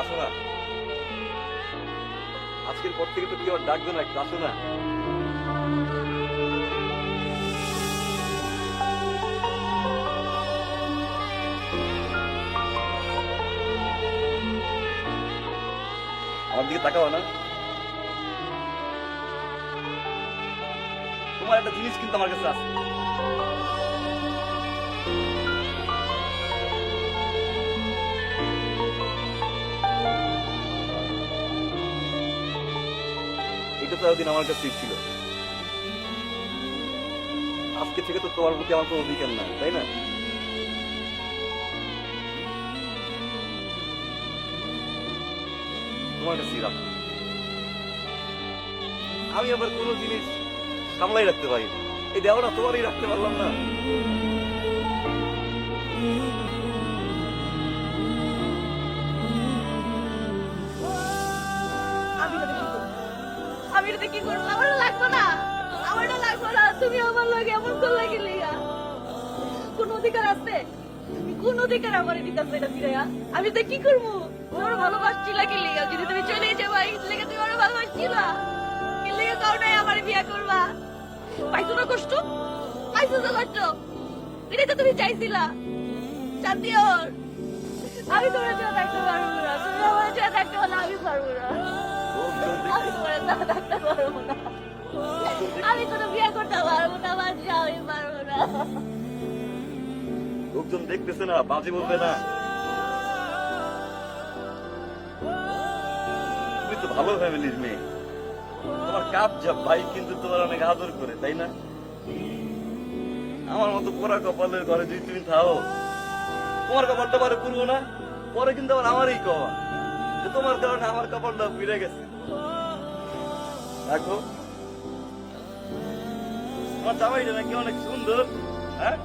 আসো না, আজকের পর থেকে তো কি আবার ডাকবে না, একটু আসো না। আমার দিকে তাকাও না। তোমার একটা জিনিস কিন্তু আমার কাছে আছে। এটা তো এতদিন আমার কাছেই ছিল। আজকে থেকে তো তোমার প্রতি আমার কোনো অধিকার নাই, তাই না? তোমার কাছেই রাখো। আমি আবার কোনো জিনিস সামলাই রাখতে পারি না। এই দেওয়াটা তোমারই রাখতে পারলাম না। আমি এটা কি করবো? আমার লাগবে না, আমার লাগবে না। তুমি আমার লাগে এমন করলে গেলে কোন অধিকার আছে? তুমি কোন অধিকার আমার দিতে এটা ফিরাইয়া? আমি তো কি করবো? তোমার ভালোবাসছিলা কি লিগা? যদি তুমি চলে যাবা এই লেগে তুমি আমার ভালোবাসছিলা কি লিগা? কাও নাই আমার বিয়া করবা? পাইছো না কষ্ট? পাইছো তো কষ্ট? এটা তো তুমি চাইছিলা। শান্তি ওর। আমি তোমার জন্য থাকতে পারবো না, তুমি আমার জন্য থাকতে পারলে আমি পারবো না। আমি তোমার জন্য থাকতে পারবো না। আমি কোনো বিয়ে করতে পারবো না, মাঝে আমি পারবো না। লোকজন দেখতেছে না, বাজে বলবে না। তুমি তো ভালো ফ্যামিলির মেয়ে, তোমার কাপ যা ভাই কিন্তু তোমার অনেক আদর করে, তাই না? আমার মতো পোড়া কপালের ঘরে যদি তুমি থাও, তোমার কপালটা পরে পুরবো না, পরে কিন্তু আবার আমারই কপাল, যে তোমার কারণে আমার কপালটা ফিরে গেছে। দেখো তোমার জামাইটা নাকি অনেক সুন্দর, হ্যাঁ?